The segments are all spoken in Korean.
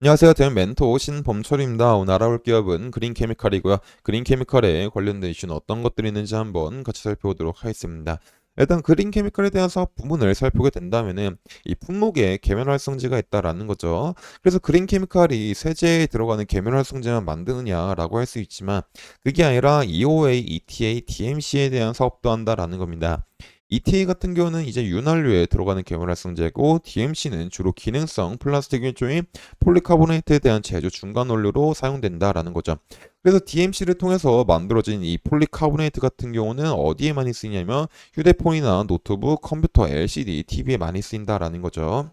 안녕하세요. 대면 멘토 신범철입니다. 오늘 알아볼 기업은 그린케미칼이고요. 그린케미칼에 관련된 이슈는 어떤 것들이 있는지 한번 같이 살펴보도록 하겠습니다. 일단 그린케미칼에 대한 사업 부문을 살펴보게 된다면은 이 품목에 계면활성제가 있다라는 거죠. 그래서 그린케미칼이 세제에 들어가는 계면활성제만 만드느냐라고 할 수 있지만 그게 아니라 EOA, ETA, DMC에 대한 사업도 한다라는 겁니다. ETA 같은 경우는 이제 윤활유에 들어가는 계면활성제고 DMC는 주로 기능성 플라스틱 일종의 폴리카보네이트에 대한 제조 중간 원료로 사용된다라는 거죠. 그래서 DMC를 통해서 만들어진 이 폴리카보네이트 같은 경우는 어디에 많이 쓰이냐면 휴대폰이나 노트북, 컴퓨터, LCD, TV에 많이 쓰인다라는 거죠.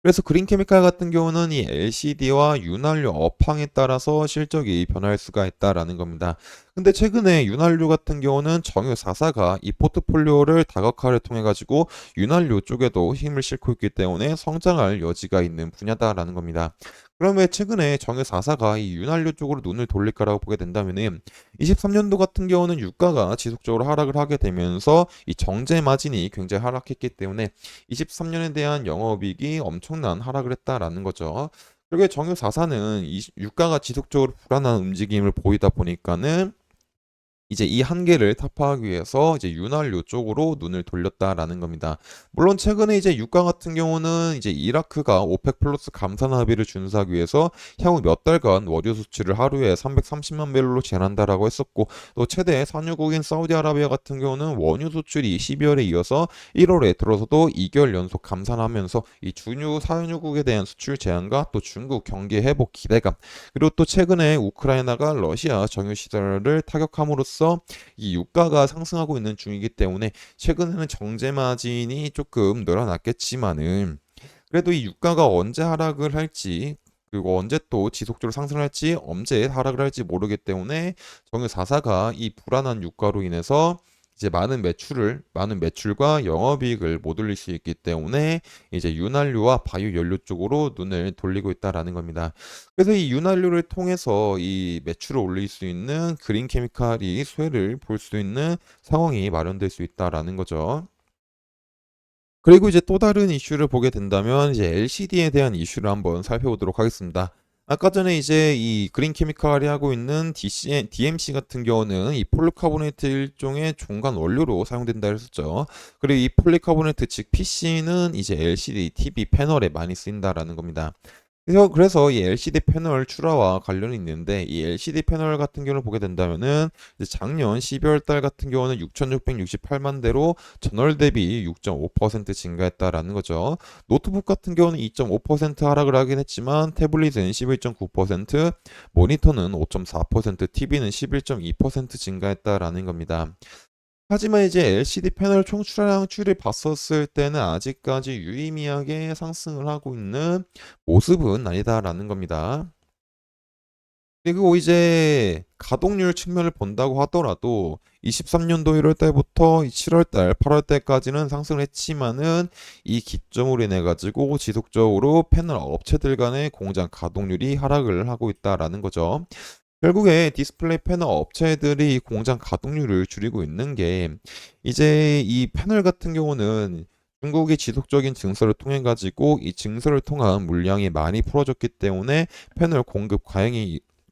그래서 그린케미칼 같은 경우는 이 LCD와 윤활유 업황에 따라서 실적이 변할 수가 있다라는 겁니다. 근데 최근에 윤활유 같은 경우는 정유 4사가 이 포트폴리오를 다각화를 통해 가지고 윤활유 쪽에도 힘을 싣고 있기 때문에 성장할 여지가 있는 분야다라는 겁니다. 그러면 최근에 정유 4사가 이 윤활유 쪽으로 눈을 돌릴까라고 보게 된다면은 23년도 같은 경우는 유가가 지속적으로 하락을 하게 되면서 이 정제 마진이 굉장히 하락했기 때문에 23년에 대한 영업이익이 엄청난 하락을 했다라는 거죠. 그리고 정유 4사는 이 유가가 지속적으로 불안한 움직임을 보이다 보니까는 이제 이 한계를 타파하기 위해서 이제 윤활유 쪽으로 눈을 돌렸다라는 겁니다. 물론 최근에 이제 유가 같은 경우는 이제 이라크가 오펙 플러스 감산 합의를 준수하기 위해서 향후 몇 달간 원유 수출을 하루에 330만 배럴로 제한한다라고 했었고, 또 최대 산유국인 사우디아라비아 같은 경우는 원유 수출이 12월에 이어서 1월에 들어서도 2개월 연속 감산하면서 이 준유 산유국에 대한 수출 제한과 또 중국 경기 회복 기대감, 그리고 또 최근에 우크라이나가 러시아 정유 시설을 타격함으로써 이 유가가 상승하고 있는 중이기 때문에 최근에는 정제 마진이 조금 늘어났겠지만은 그래도 이 유가가 언제 하락을 할지, 그리고 언제 또 지속적으로 상승할지, 언제 하락을 할지 모르기 때문에 정유 4사가 이 불안한 유가로 인해서 이제 많은 매출과 영업이익을 못 올릴 수 있기 때문에 이제 윤활유와 바이오 연료 쪽으로 눈을 돌리고 있다라는 겁니다. 그래서 이 윤활유를 통해서 이 매출을 올릴 수 있는 그린 케미칼이 수혜를 볼 수 있는 상황이 마련될 수 있다라는 거죠. 그리고 이제 또 다른 이슈를 보게 된다면 이제 LCD에 대한 이슈를 한번 살펴보도록 하겠습니다. 아까 전에 이제 이 그린 케미칼이 하고 있는 DMC 같은 경우는 이 폴리카보네이트 일종의 중간 원료로 사용된다 했었죠. 그리고 이 폴리카보네이트 즉 PC는 이제 LCD TV 패널에 많이 쓰인다라는 겁니다. 그래서 이 LCD 패널 출하와 관련이 있는데 이 LCD 패널 같은 경우를 보게 된다면은 이제 작년 12월 달 같은 경우는 6,668만 대로 전월 대비 6.5% 증가했다라는 거죠. 노트북 같은 경우는 2.5% 하락을 하긴 했지만 태블릿은 11.9%, 모니터는 5.4%, TV는 11.2% 증가했다라는 겁니다. 하지만 이제 LCD 패널 총 출하량치를 봤었을 때는 아직까지 유의미하게 상승을 하고 있는 모습은 아니다라는 겁니다. 그리고 이제 가동률 측면을 본다고 하더라도 23년도 1월 달부터 7월 달, 8월 달까지는 상승을 했지만은 이 기점으로 인해 가지고 지속적으로 패널 업체들 간의 공장 가동률이 하락을 하고 있다라는 거죠. 결국에 디스플레이 패널 업체들이 공장 가동률을 줄이고 있는 게 이제 이 패널 같은 경우는 중국이 지속적인 증설을 통해 가지고 이 증설을 통한 물량이 많이 풀어졌기 때문에 패널 공급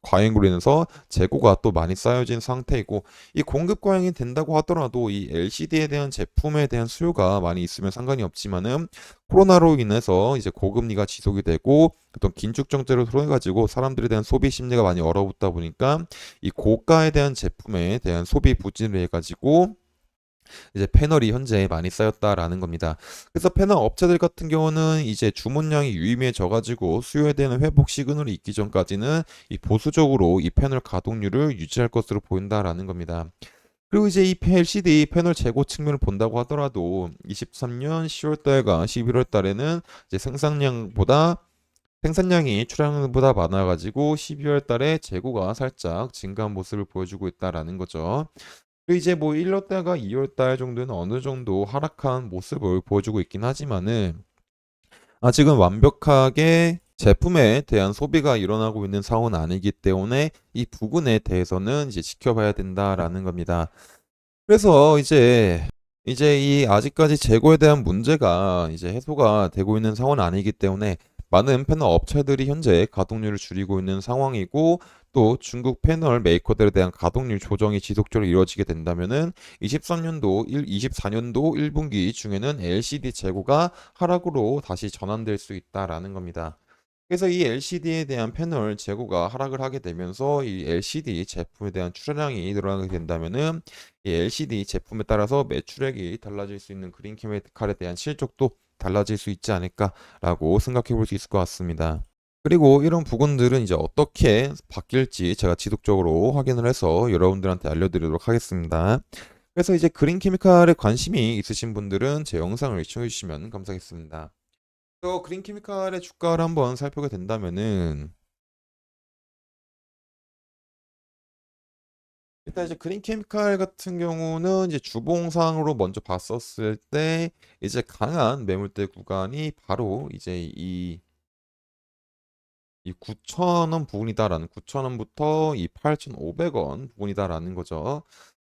과잉으로 인해서 재고가 또 많이 쌓여진 상태이고, 이 공급 과잉이 된다고 하더라도 이 LCD에 대한 제품에 대한 수요가 많이 있으면 상관이 없지만은 코로나로 인해서 이제 고금리가 지속이 되고 어떤 긴축 정책을 통해 가지고 사람들에 대한 소비 심리가 많이 얼어붙다 보니까 이 고가에 대한 제품에 대한 소비 부진을 해 가지고 이제 패널이 현재 많이 쌓였다라는 겁니다. 그래서 패널 업체들 같은 경우는 이제 주문량이 유의미해져 가지고 수요에 대한 회복 시그널이 있기 전까지는 이 보수적으로 이 패널 가동률을 유지할 것으로 보인다라는 겁니다. 그리고 이제 이 LCD 패널 재고 측면을 본다고 하더라도 23년 10월 달과 11월 달에는 이제 생산량이 출하량보다 많아가지고 12월 달에 재고가 살짝 증가한 모습을 보여주고 있다라는 거죠. 그리고 이제 뭐 1월 달과 2월 달 정도는 어느 정도 하락한 모습을 보여주고 있긴 하지만은 아직은 완벽하게 제품에 대한 소비가 일어나고 있는 상황은 아니기 때문에 이 부분에 대해서는 이제 지켜봐야 된다라는 겁니다. 그래서 이제 이 아직까지 재고에 대한 문제가 이제 해소가 되고 있는 상황은 아니기 때문에 많은 패널 업체들이 현재 가동률을 줄이고 있는 상황이고 또 중국 패널 메이커들에 대한 가동률 조정이 지속적으로 이루어지게 된다면은 24년도 1분기 중에는 LCD 재고가 하락으로 다시 전환될 수 있다라는 겁니다. 그래서 이 LCD에 대한 패널 재고가 하락을 하게 되면서 이 LCD 제품에 대한 출하량이 늘어나게 된다면은 이 LCD 제품에 따라서 매출액이 달라질 수 있는 그린 케미칼에 대한 실적도 달라질 수 있지 않을까라고 생각해 볼 수 있을 것 같습니다. 그리고 이런 부분들은 이제 어떻게 바뀔지 제가 지속적으로 확인을 해서 여러분들한테 알려드리도록 하겠습니다. 그래서 이제 그린 케미칼에 관심이 있으신 분들은 제 영상을 시청해 주시면 감사하겠습니다. 또 그린 케미칼의 주가를 한번 살펴보게 된다면은 일단 이제 그린 케미칼 같은 경우는 이제 주봉상으로 먼저 봤었을 때 이제 강한 매물대 구간이 바로 이제 이 9,000원 부분이다라는 9,000원부터 이 8,500원 부분이다라는 거죠.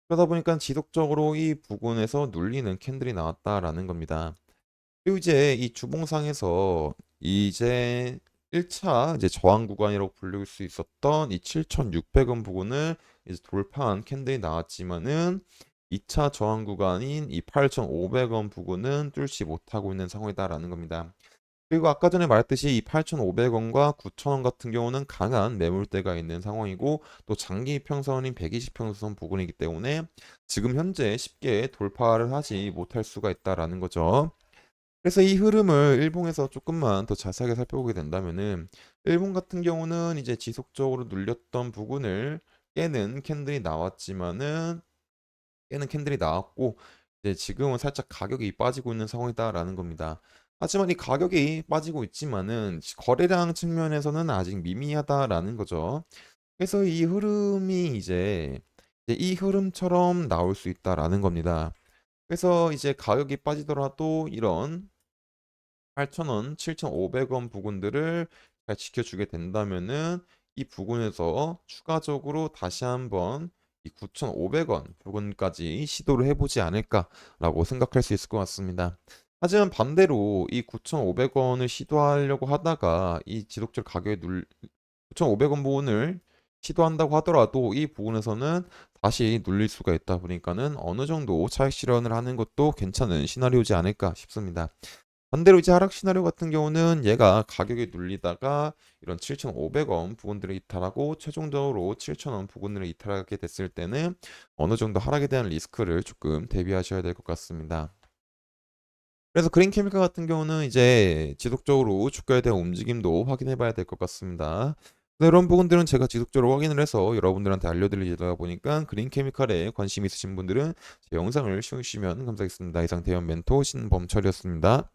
그러다 보니까 지속적으로 이 부분에서 눌리는 캔들이 나왔다라는 겁니다. 그리고 이제 이 주봉상에서 이제 1차 이제 저항 구간이라고 불릴 수 있었던 이 7,600원 부근을 이제 돌파한 캔들이 나왔지만은 2차 저항 구간인 이 8,500원 부근은 뚫지 못하고 있는 상황이다라는 겁니다. 그리고 아까 전에 말했듯이 이 8,500원과 9,000원 같은 경우는 강한 매물대가 있는 상황이고 또 장기 평선인 120평선 부근이기 때문에 지금 현재 쉽게 돌파를 하지 못할 수가 있다라는 거죠. 그래서 이 흐름을 일봉에서 조금만 더 자세하게 살펴보게 된다면은 일본 같은 경우는 이제 지속적으로 눌렸던 부분을 깨는 캔들이 나왔고 이제 지금은 살짝 가격이 빠지고 있는 상황이다라는 겁니다. 하지만 이 가격이 빠지고 있지만은 거래량 측면에서는 아직 미미하다라는 거죠. 그래서 이 흐름이 이제 이 흐름처럼 나올 수 있다라는 겁니다. 그래서 이제 가격이 빠지더라도 이런 8,000원, 7,500원 부근들을 잘 지켜주게 된다면은 이 부근에서 추가적으로 다시 한번 이 9,500원 부근까지 시도를 해보지 않을까라고 생각할 수 있을 것 같습니다. 하지만 반대로 이 9,500원을 시도하려고 하다가 이 지속적 가격에 9,500원 부분을 시도한다고 하더라도 이 부분에서는 다시 눌릴 수가 있다 보니까는 어느 정도 차익 실현을 하는 것도 괜찮은 시나리오지 않을까 싶습니다. 반대로 이제 하락 시나리오 같은 경우는 얘가 가격이 눌리다가 이런 7,500원 부근들을 이탈하고 최종적으로 7,000원 부근을 이탈하게 됐을 때는 어느 정도 하락에 대한 리스크를 조금 대비하셔야 될 것 같습니다. 그래서 그린 케미칼 같은 경우는 이제 지속적으로 주가에 대한 움직임도 확인해 봐야 될 것 같습니다. 네, 이런 부분들은 제가 지속적으로 확인을 해서 여러분들한테 알려드리다 보니까 그린 케미칼에 관심 있으신 분들은 제 영상을 시청해주시면 감사하겠습니다. 이상 대형 멘토 신범철이었습니다.